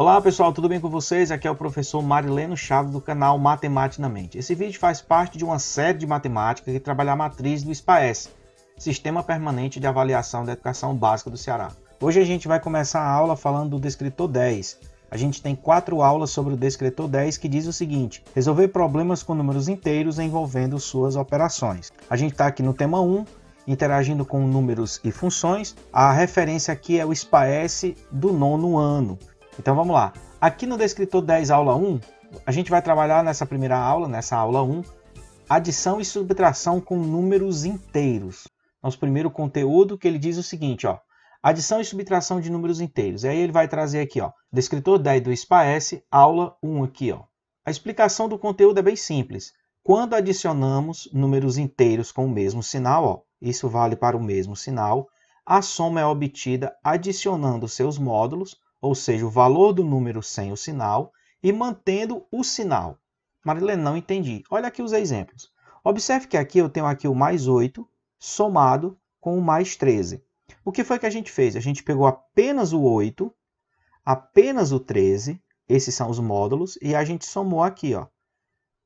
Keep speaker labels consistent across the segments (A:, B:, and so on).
A: Olá pessoal, tudo bem com vocês? Aqui é o professor Marileno Chaves do canal Matemática na Mente. Esse vídeo faz parte de uma série de matemática que trabalha a matriz do SPAES, Sistema Permanente de Avaliação da Educação Básica do Ceará. Hoje a gente vai começar a aula falando do descritor 10. A gente tem 4 aulas sobre o descritor 10 que diz o seguinte: resolver problemas com números inteiros envolvendo suas operações. A gente está aqui no tema 1, interagindo com números e funções. A referência aqui é o SPAES do 9º ano. Então vamos lá. Aqui no descritor 10, aula 1, a gente vai trabalhar nessa primeira aula, nessa aula 1, adição e subtração com números inteiros. Nosso primeiro conteúdo que ele diz o seguinte, ó, adição e subtração de números inteiros. E aí ele vai trazer aqui, ó, descritor 10 do SPAES, aula 1 aqui, ó. A explicação do conteúdo é bem simples. Quando adicionamos números inteiros com o mesmo sinal, ó, isso vale para o mesmo sinal, a soma é obtida adicionando seus módulos, ou seja, o valor do número sem o sinal, e mantendo o sinal. Marilene, não entendi. Olha aqui os exemplos. Observe que aqui eu tenho aqui o mais 8 somado com o mais 13. O que foi que a gente fez? A gente pegou apenas o 8, apenas o 13, esses são os módulos, e a gente somou aqui, ó,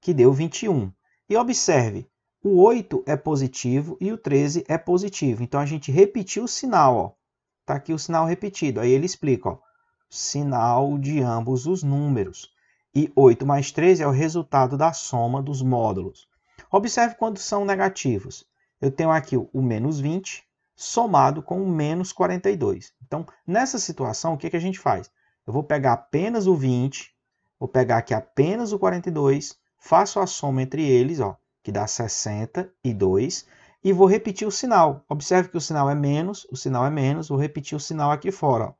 A: que deu 21. E observe, o 8 é positivo e o 13 é positivo. Então, a gente repetiu o sinal. Está aqui o sinal repetido. Aí ele explica, ó, sinal de ambos os números. E 8 mais 13 é o resultado da soma dos módulos. Observe quando são negativos. Eu tenho aqui o menos 20 somado com o menos 42. Então, nessa situação, o que a gente faz? Eu vou pegar apenas o 20, vou pegar aqui apenas o 42, faço a soma entre eles, ó, que dá 62, e vou repetir o sinal. Observe que o sinal é menos, vou repetir o sinal aqui fora. Ó.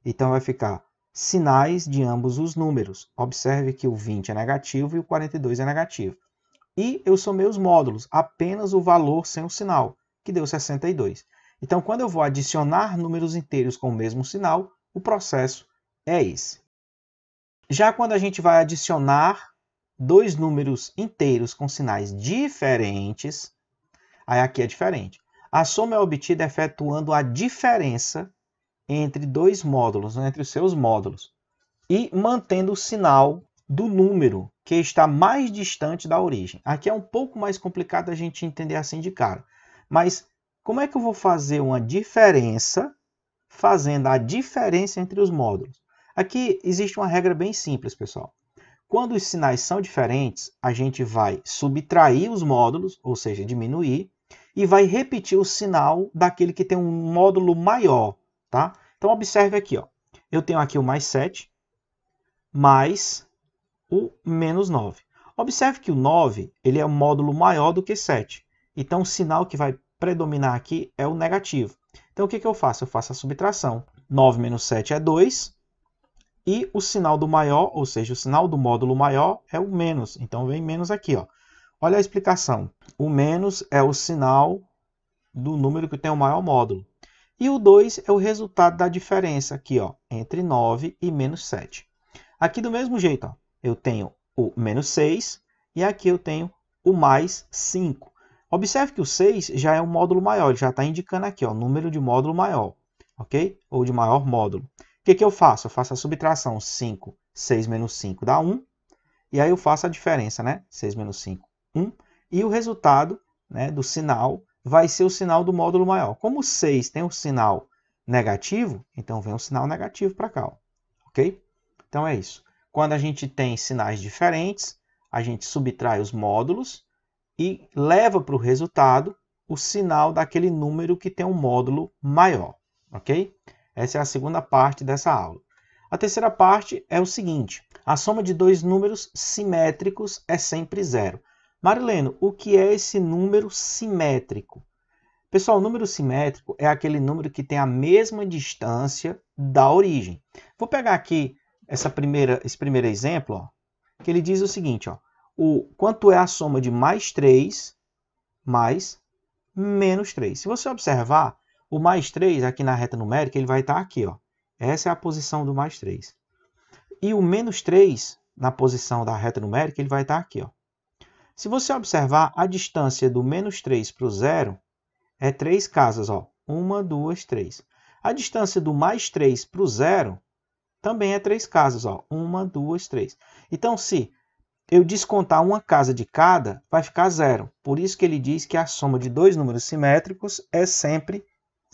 A: Então, vai ficar sinais de ambos os números. Observe que o 20 é negativo e o 42 é negativo. E eu somei os módulos, apenas o valor sem o sinal, que deu 62. Então, quando eu vou adicionar números inteiros com o mesmo sinal, o processo é esse. Já quando a gente vai adicionar dois números inteiros com sinais diferentes, aí aqui é diferente. A soma é obtida efetuando a diferença entre dois módulos, entre os seus módulos, e mantendo o sinal do número que está mais distante da origem. Aqui é um pouco mais complicado a gente entender assim de cara. Mas como é que eu vou fazer uma diferença fazendo a diferença entre os módulos? Aqui existe uma regra bem simples, pessoal. Quando os sinais são diferentes, a gente vai subtrair os módulos, ou seja, diminuir, e vai repetir o sinal daquele que tem um módulo maior. Tá? Então, observe aqui. Ó. Eu tenho aqui o mais 7, mais o menos 9. Observe que o 9 ele é um módulo maior do que 7. Então, o sinal que vai predominar aqui é o negativo. Então, o que eu faço? Eu faço a subtração. 9 menos 7 é 2. E o sinal do maior, ou seja, o sinal do módulo maior é o menos. Então, vem menos aqui. Ó. Olha a explicação. O menos é o sinal do número que tem o maior módulo. E o 2 é o resultado da diferença aqui, ó, entre 9 e menos 7. Aqui do mesmo jeito, ó, eu tenho o menos 6 e aqui eu tenho o mais 5. Observe que o 6 já é um módulo maior, ele já está indicando aqui, ó, número de módulo maior, ok? Ou de maior módulo. O que eu faço? Eu faço a subtração 5, 6 menos 5 dá 1. E aí eu faço a diferença, né? 6 menos 5, 1. E o resultado, né, do sinal vai ser o sinal do módulo maior. Como o 6 tem o sinal negativo, então vem o sinal negativo para cá. Ó. Ok? Então é isso. Quando a gente tem sinais diferentes, a gente subtrai os módulos e leva para o resultado o sinal daquele número que tem um módulo maior. Ok? Essa é a segunda parte dessa aula. A terceira parte é o seguinte. A soma de dois números simétricos é sempre zero. Marileno, o que é esse número simétrico? Pessoal, o número simétrico é aquele número que tem a mesma distância da origem. Vou pegar aqui esse primeiro exemplo, ó, que ele diz o seguinte, ó, quanto é a soma de mais 3 mais menos 3. Se você observar, o mais 3 aqui na reta numérica, ele vai estar aqui. Ó. Essa é a posição do mais 3. E o menos 3, na posição da reta numérica, ele vai estar aqui. Ó. Se você observar, a distância do menos 3 para o zero é 3 casas. Ó. 1, 2, 3. A distância do mais 3 para o zero também é 3 casas, ó. 1, 2, 3. Então, se eu descontar uma casa de cada, vai ficar 0. Por isso que ele diz que a soma de dois números simétricos é sempre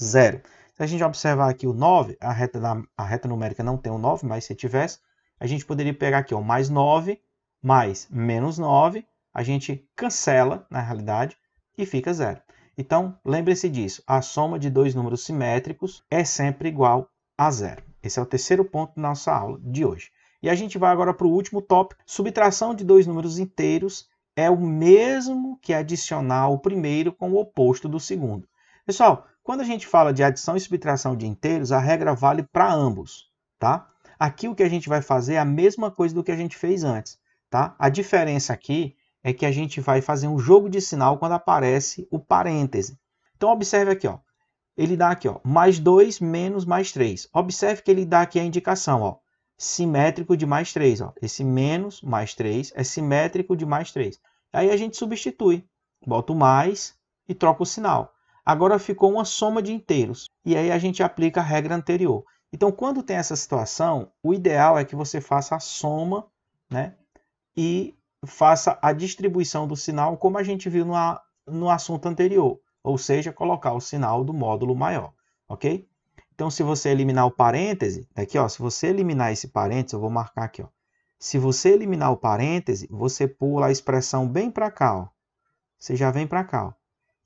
A: 0. Se a gente observar aqui o 9, a reta numérica não tem o 9, mas se tivesse, a gente poderia pegar aqui, ó, mais 9, mais menos 9, a gente cancela, na realidade, e fica 0. Então, lembre-se disso, a soma de dois números simétricos é sempre igual a 0. Esse é o terceiro ponto da nossa aula de hoje. E a gente vai agora para o último tópico. Subtração de dois números inteiros é o mesmo que adicionar o primeiro com o oposto do segundo. Pessoal, quando a gente fala de adição e subtração de inteiros, a regra vale para ambos, tá? Aqui o que a gente vai fazer é a mesma coisa do que a gente fez antes, tá? A diferença aqui é que a gente vai fazer um jogo de sinal quando aparece o parêntese. Então, observe aqui, ó. Ele dá aqui, ó, mais 2 menos mais 3. Observe que ele dá aqui a indicação, ó, simétrico de mais 3. Ó. Esse menos mais 3 é simétrico de mais 3. Aí a gente substitui, bota o mais e troca o sinal. Agora ficou uma soma de inteiros. E aí a gente aplica a regra anterior. Então, quando tem essa situação, o ideal é que você faça a soma, né, e faça a distribuição do sinal, como a gente viu no assunto anterior. Ou seja, colocar o sinal do módulo maior, ok? Então, se você eliminar o parêntese, aqui, ó, se você eliminar esse parêntese, eu vou marcar aqui, ó. Se você eliminar o parêntese, você pula a expressão bem para cá, ó. Você já vem para cá, ó.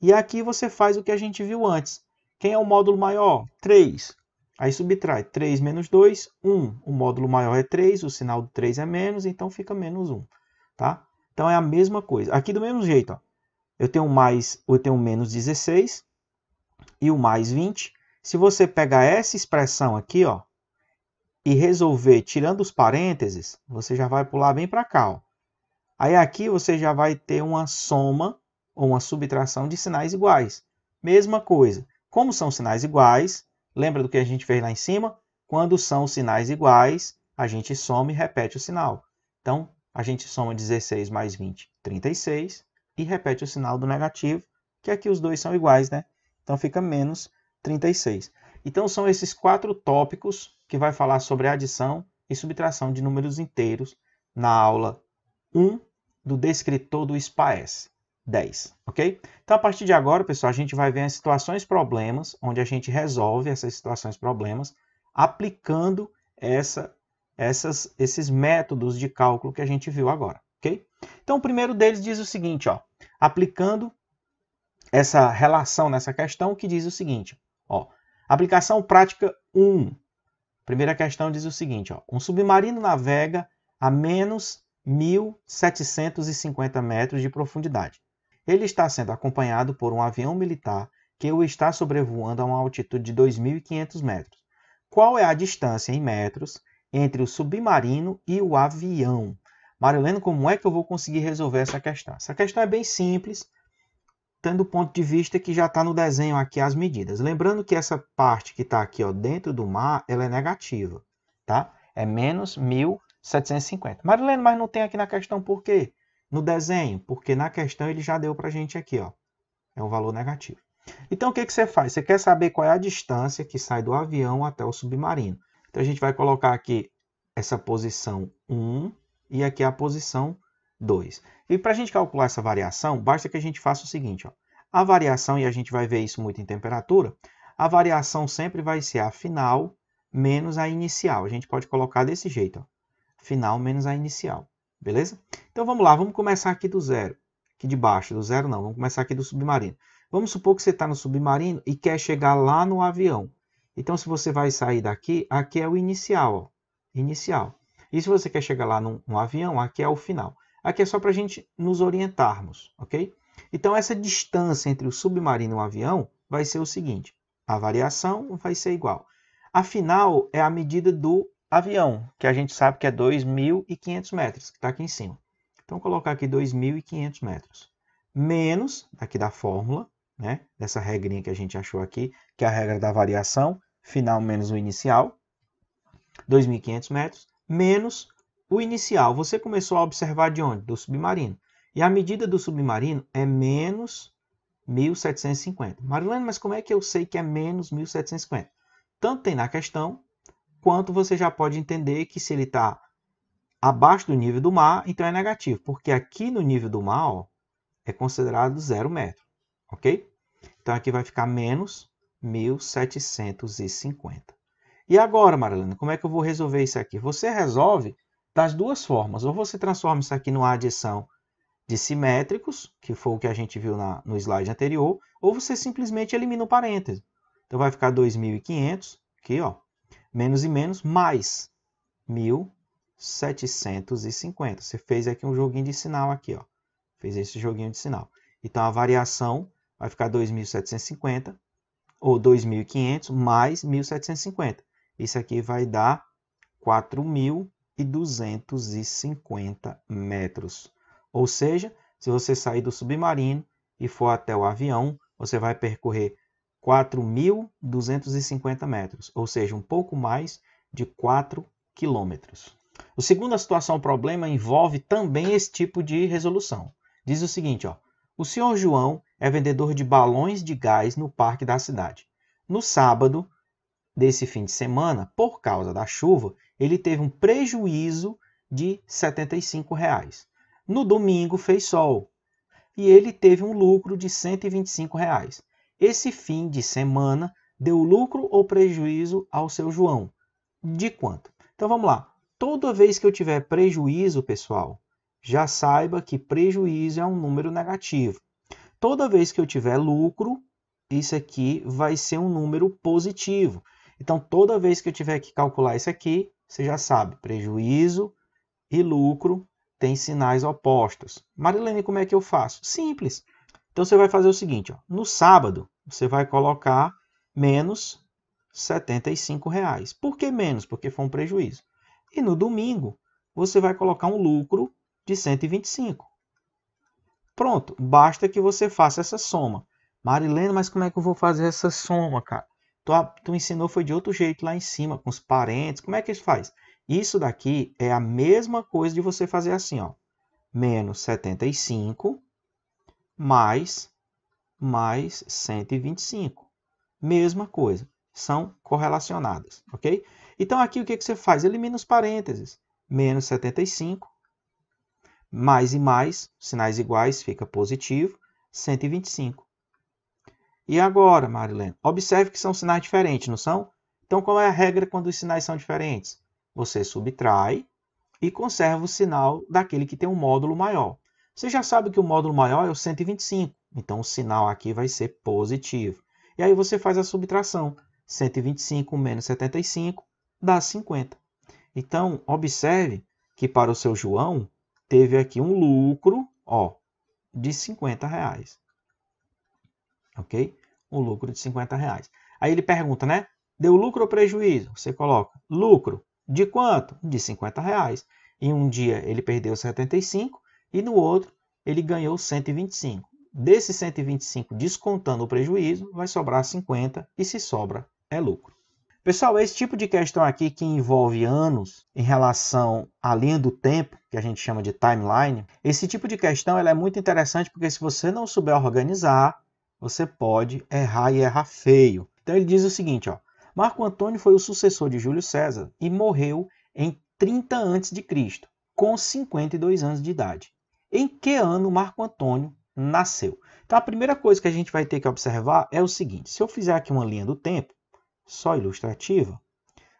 A: E aqui você faz o que a gente viu antes. Quem é o módulo maior? 3. Aí subtrai 3 menos 2, 1. O módulo maior é 3, o sinal do 3 é menos, então fica menos 1. Tá? Então é a mesma coisa. Aqui do mesmo jeito, ó. Eu tenho menos 16 e o mais 20. Se você pegar essa expressão aqui, ó, e resolver tirando os parênteses, você já vai pular bem para cá, ó. Aí aqui você já vai ter uma soma ou uma subtração de sinais iguais. Mesma coisa. Como são sinais iguais, lembra do que a gente fez lá em cima? Quando são sinais iguais, a gente soma e repete o sinal. Então, a gente soma 16 mais 20, 36, e repete o sinal do negativo, que aqui os dois são iguais, né? Então, fica menos 36. Então, são esses 4 tópicos que vai falar sobre adição e subtração de números inteiros na aula 1 do descritor do SPAES 10, ok? Então, a partir de agora, pessoal, a gente vai ver as situações problemas, onde a gente resolve essas situações problemas, aplicando esses métodos de cálculo que a gente viu agora, ok? Então, o primeiro deles diz o seguinte, ó, aplicando essa relação nessa questão, que diz o seguinte, ó, aplicação prática 1. Primeira questão diz o seguinte, ó, um submarino navega a menos 1.750 metros de profundidade. Ele está sendo acompanhado por um avião militar que o está sobrevoando a uma altitude de 2.500 metros. Qual é a distância em metros entre o submarino e o avião? Marilene, como é que eu vou conseguir resolver essa questão? Essa questão é bem simples, tendo o ponto de vista que já está no desenho aqui as medidas. Lembrando que essa parte que está aqui, ó, dentro do mar, ela é negativa, tá? É menos 1.750. Marilene, mas não tem aqui na questão por quê? No desenho, porque na questão ele já deu para a gente aqui, ó, é um valor negativo. Então, o que você faz? Você quer saber qual é a distância que sai do avião até o submarino. Então, a gente vai colocar aqui essa posição 1 e aqui a posição 2. E para a gente calcular essa variação, basta que a gente faça o seguinte, ó, a variação, e a gente vai ver isso muito em temperatura, a variação sempre vai ser a final menos a inicial. A gente pode colocar desse jeito, ó, final menos a inicial. Beleza? Então vamos lá, vamos começar aqui do zero. Aqui de baixo, do zero não, vamos começar aqui do submarino. Vamos supor que você está no submarino e quer chegar lá no avião. Então se você vai sair daqui, aqui é o inicial, ó, inicial. E se você quer chegar lá no avião, aqui é o final. Aqui é só para a gente nos orientarmos, ok? Então essa distância entre o submarino e o avião vai ser o seguinte, a variação vai ser igual. A final é a medida do avião, que a gente sabe que é 2.500 metros, que está aqui em cima. Então, vou colocar aqui 2.500 metros. Menos, aqui da fórmula, né, dessa regrinha que a gente achou aqui, que é a regra da variação, final menos o inicial, 2.500 metros, menos o inicial. Você começou a observar de onde? Do submarino. E a medida do submarino é menos 1.750. Marilene, mas como é que eu sei que é menos 1.750? Tanto tem na questão, Enquanto você já pode entender que se ele está abaixo do nível do mar, então é negativo, porque aqui no nível do mar, ó, é considerado 0 metro, ok? Então aqui vai ficar menos 1.750. E agora, Marilena, como é que eu vou resolver isso aqui? Você resolve das duas formas. Ou você transforma isso aqui numa adição de simétricos, que foi o que a gente viu no slide anterior, ou você simplesmente elimina o parêntese. Então vai ficar 2.500, aqui, ó, menos e menos, mais 1.750. Você fez aqui um joguinho de sinal aqui, ó. Fez esse joguinho de sinal. Então a variação vai ficar 2.750 ou 2.500 mais 1.750. Isso aqui vai dar 4.250 metros. Ou seja, se você sair do submarino e for até o avião, você vai percorrer 4.250 metros, ou seja, um pouco mais de 4 quilômetros. O segundo situação problema envolve também esse tipo de resolução. Diz o seguinte, ó, o senhor João é vendedor de balões de gás no parque da cidade. No sábado desse fim de semana, por causa da chuva, ele teve um prejuízo de R$ 75. No domingo fez sol e ele teve um lucro de R$ 125. Esse fim de semana deu lucro ou prejuízo ao seu João? De quanto? Então vamos lá. Toda vez que eu tiver prejuízo, pessoal, já saiba que prejuízo é um número negativo. Toda vez que eu tiver lucro, isso aqui vai ser um número positivo. Então, toda vez que eu tiver que calcular isso aqui, você já sabe, prejuízo e lucro têm sinais opostos. Marilene, como é que eu faço? Simples. Então, você vai fazer o seguinte, ó, no sábado, você vai colocar menos R$ 75. Por que menos? Porque foi um prejuízo. E no domingo, você vai colocar um lucro de 125. Pronto, basta que você faça essa soma. Marilene, mas como é que eu vou fazer essa soma, cara? Tu ensinou foi de outro jeito lá em cima, com os parênteses. Como é que isso faz? Isso daqui é a mesma coisa de você fazer assim, ó. Menos 75 mais 125. Mesma coisa. São correlacionadas, ok? Então aqui o que você faz? Elimina os parênteses. Menos 75 mais e mais, sinais iguais, fica positivo, 125. E agora, Marilene? Observe que são sinais diferentes, não são? Então, qual é a regra quando os sinais são diferentes? Você subtrai e conserva o sinal daquele que tem um módulo maior. Você já sabe que o módulo maior é o 125, então o sinal aqui vai ser positivo. E aí você faz a subtração. 125 menos 75 dá 50. Então, observe que para o seu João, teve aqui um lucro, ó, de R$ 50. Ok? Um lucro de R$ 50. Aí ele pergunta, né? Deu lucro ou prejuízo? Você coloca lucro. De quanto? De R$ 50. Em um dia ele perdeu 75 e no outro ele ganhou 125. Desse 125, descontando o prejuízo, vai sobrar 50 e se sobra, é lucro. Pessoal, esse tipo de questão aqui que envolve anos em relação à linha do tempo, que a gente chama de timeline, esse tipo de questão ela é muito interessante porque se você não souber organizar, você pode errar e errar feio. Então ele diz o seguinte, ó, Marco Antônio foi o sucessor de Júlio César e morreu em 30 a.C., com 52 anos de idade. Em que ano Marco Antônio nasceu? Então a primeira coisa que a gente vai ter que observar é o seguinte, se eu fizer aqui uma linha do tempo, só ilustrativa,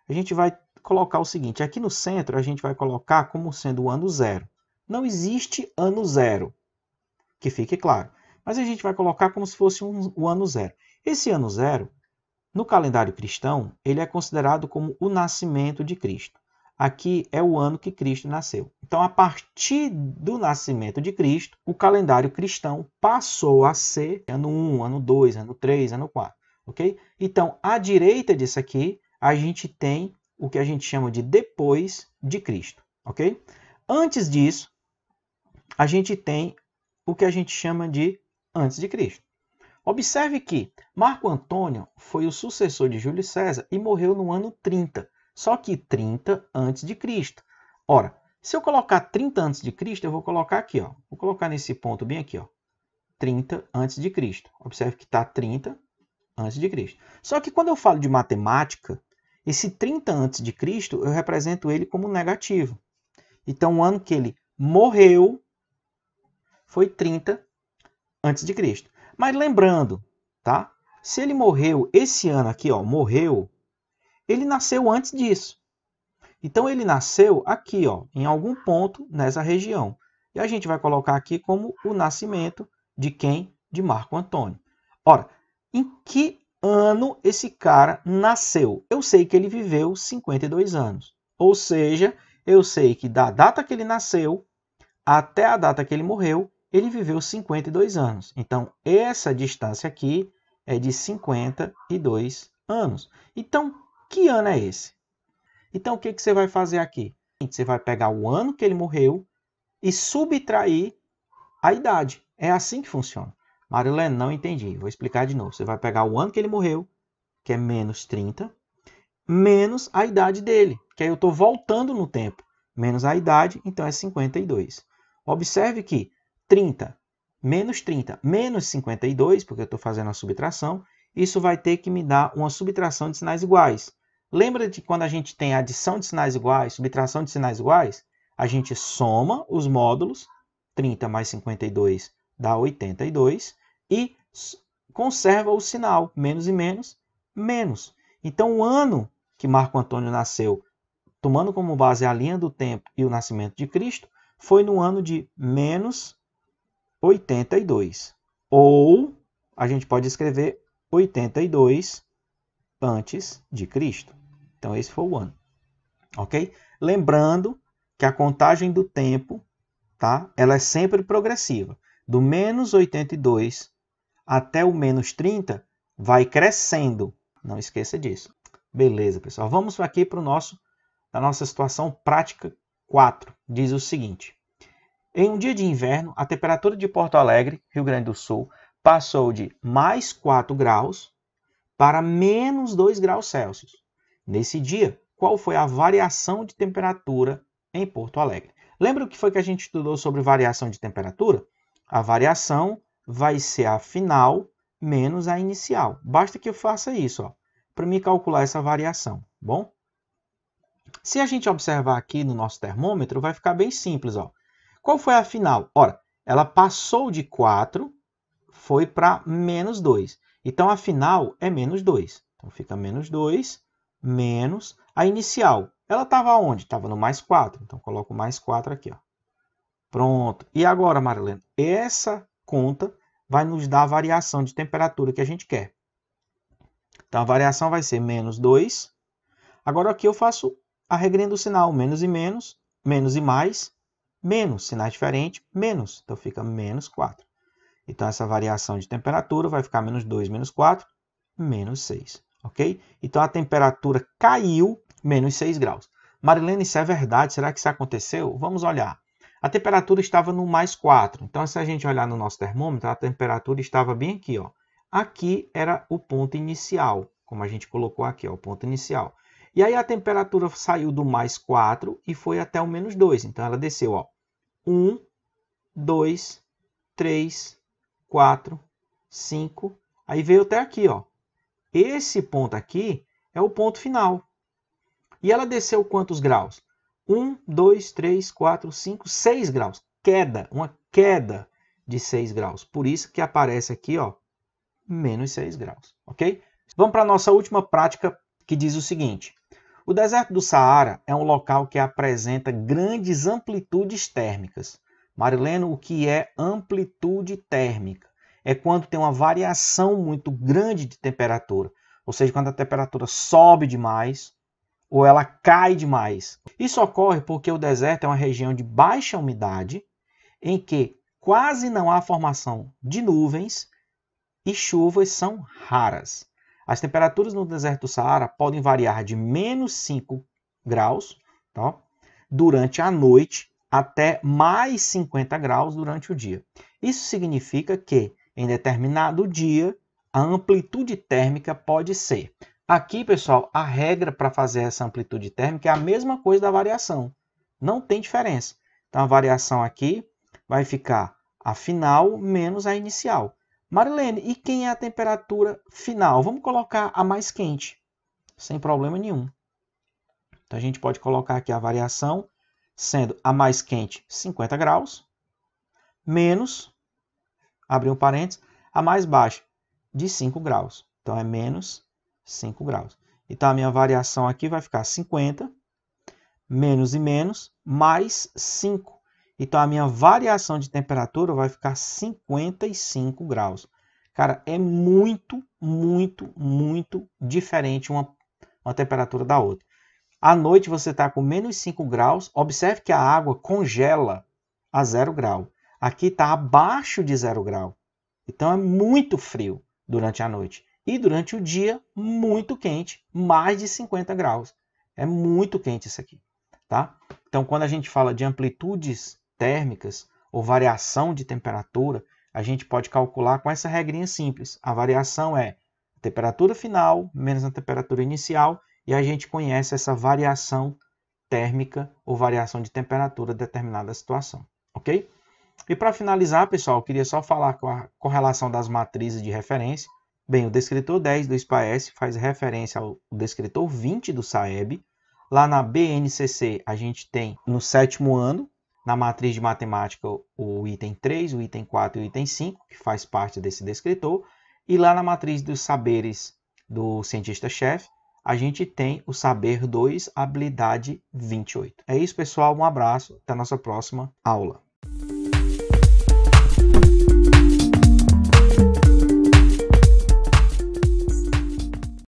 A: a gente vai colocar o seguinte, aqui no centro a gente vai colocar como sendo o ano zero. Não existe ano zero, que fique claro, mas a gente vai colocar como se fosse o ano zero. Esse ano zero, no calendário cristão, ele é considerado como o nascimento de Cristo. Aqui é o ano que Cristo nasceu. Então, a partir do nascimento de Cristo, o calendário cristão passou a ser ano 1, ano 2, ano 3, ano 4. Okay? Então, à direita disso aqui, a gente tem o que a gente chama de depois de Cristo. Okay? Antes disso, a gente tem o que a gente chama de antes de Cristo. Observe que Marco Antônio foi o sucessor de Júlio César e morreu no ano 30, só que 30 antes de Cristo. Ora, se eu colocar 30 antes de Cristo, eu vou colocar aqui, ó. Vou colocar nesse ponto bem aqui, ó. 30 antes de Cristo. Observe que está 30 antes de Cristo. Só que quando eu falo de matemática, Esse 30 antes de Cristo, eu represento ele como negativo. Então, o ano que ele morreu foi 30 antes de Cristo. Mas lembrando, tá? Se ele morreu esse ano aqui, ó, morreu, ele nasceu antes disso. Então, ele nasceu aqui, ó, em algum ponto nessa região. E a gente vai colocar aqui como o nascimento de quem? De Marco Antônio. Ora, em que ano esse cara nasceu? Eu sei que ele viveu 52 anos. Ou seja, eu sei que da data que ele nasceu até a data que ele morreu, ele viveu 52 anos. Então, essa distância aqui é de 52 anos. Então, que ano é esse? Então, o que você vai fazer aqui? Você vai pegar o ano que ele morreu e subtrair a idade. É assim que funciona. Marilene, não entendi. Vou explicar de novo. Você vai pegar o ano que ele morreu, que é menos 30, menos a idade dele, que aí eu estou voltando no tempo. Menos a idade, então é 52. Observe que 30 menos 52, porque eu estou fazendo a subtração, isso vai ter que me dar uma subtração de sinais iguais. Lembra de quando a gente tem adição de sinais iguais, subtração de sinais iguais? A gente soma os módulos, 30 mais 52 dá 82, e conserva o sinal, menos e menos, menos. Então, o ano que Marco Antônio nasceu, tomando como base a linha do tempo e o nascimento de Cristo, foi no ano de menos 82. Ou a gente pode escrever 82 antes de Cristo. Então, esse foi o ano. Ok? Lembrando que a contagem do tempo, tá? Ela é sempre progressiva. Do menos 82 até o menos 30, vai crescendo. Não esqueça disso. Beleza, pessoal. Vamos aqui para a nossa situação prática 4. Diz o seguinte. Em um dia de inverno, a temperatura de Porto Alegre, Rio Grande do Sul, passou de mais 4 graus para menos 2 graus Celsius. Nesse dia, qual foi a variação de temperatura em Porto Alegre? Lembra o que foi que a gente estudou sobre variação de temperatura? A variação vai ser a final menos a inicial. Basta que eu faça isso, para me calcular essa variação. Bom? Se a gente observar aqui no nosso termômetro, vai ficar bem simples. Qual foi a final? Ora, ela passou de 4, foi para menos 2. Então, a final é menos 2. Então, fica menos 2, menos a inicial. Ela estava onde? Estava no mais 4. Então, coloco mais 4 aqui. Pronto. E agora, Marilene, essa conta vai nos dar a variação de temperatura que a gente quer. Então, a variação vai ser menos 2. Agora, aqui eu faço a regrinha do sinal. Menos e mais, menos. Sinais diferentes, menos. Então, fica menos 4. Então, essa variação de temperatura vai ficar menos 2, menos 4, menos 6. Ok? Então, a temperatura caiu menos 6 graus. Marilene, isso é verdade? Será que isso aconteceu? Vamos olhar. A temperatura estava no mais 4. Então, se a gente olhar no nosso termômetro, a temperatura estava bem aqui. Aqui era o ponto inicial, como a gente colocou aqui, o ponto inicial. E aí, a temperatura saiu do mais 4 e foi até o menos 2. Então, ela desceu. 1, 2, 3, 4, 5, aí veio até aqui, Esse ponto aqui é o ponto final. E ela desceu quantos graus? 1, 2, 3, 4, 5, 6 graus. Queda, uma queda de 6 graus. Por isso que aparece aqui, menos 6 graus, ok? Vamos para a nossa última prática, que diz o seguinte. O deserto do Saara é um local que apresenta grandes amplitudes térmicas. Marileno, o que é amplitude térmica? É quando tem uma variação muito grande de temperatura. Ou seja, quando a temperatura sobe demais ou ela cai demais. Isso ocorre porque o deserto é uma região de baixa umidade em que quase não há formação de nuvens e chuvas são raras. As temperaturas no deserto do Saara podem variar de menos 5 graus durante a noite até mais 50 graus durante o dia. Isso significa que, em determinado dia, a amplitude térmica pode ser. Aqui, pessoal, a regra para fazer essa amplitude térmica é a mesma coisa da variação. Não tem diferença. Então, a variação aqui vai ficar a final menos a inicial. Marilene, e quem é a temperatura final? Vamos colocar a mais quente, sem problema nenhum. Então a gente pode colocar aqui a variação sendo a mais quente 50 graus, menos, abrir um parênteses, a mais baixa de 5 graus. Então é menos 5 graus. Então a minha variação aqui vai ficar 50, menos e menos, mais 5. Então a minha variação de temperatura vai ficar 55 graus. Cara, é muito, muito, muito diferente uma temperatura da outra. À noite você está com menos 5 graus. Observe que a água congela a 0 grau. Aqui está abaixo de 0 grau. Então é muito frio durante a noite. E durante o dia, muito quente, mais de 50 graus. É muito quente isso aqui. Tá? Então, quando a gente fala de amplitudes térmicas ou variação de temperatura, a gente pode calcular com essa regrinha simples. A variação é a temperatura final menos a temperatura inicial, e a gente conhece essa variação térmica ou variação de temperatura de determinada situação. Ok? E para finalizar, pessoal, eu queria só falar com a correlação das matrizes de referência. Bem, o descritor 10 do SPAES faz referência ao descritor 20 do SAEB. Lá na BNCC, a gente tem no 7º ano, na matriz de matemática, o item 3, o item 4 e o item 5, que faz parte desse descritor. E lá na matriz dos saberes do cientista-chefe, a gente tem o saber 2, habilidade 28. É isso, pessoal. Um abraço. Até a nossa próxima aula.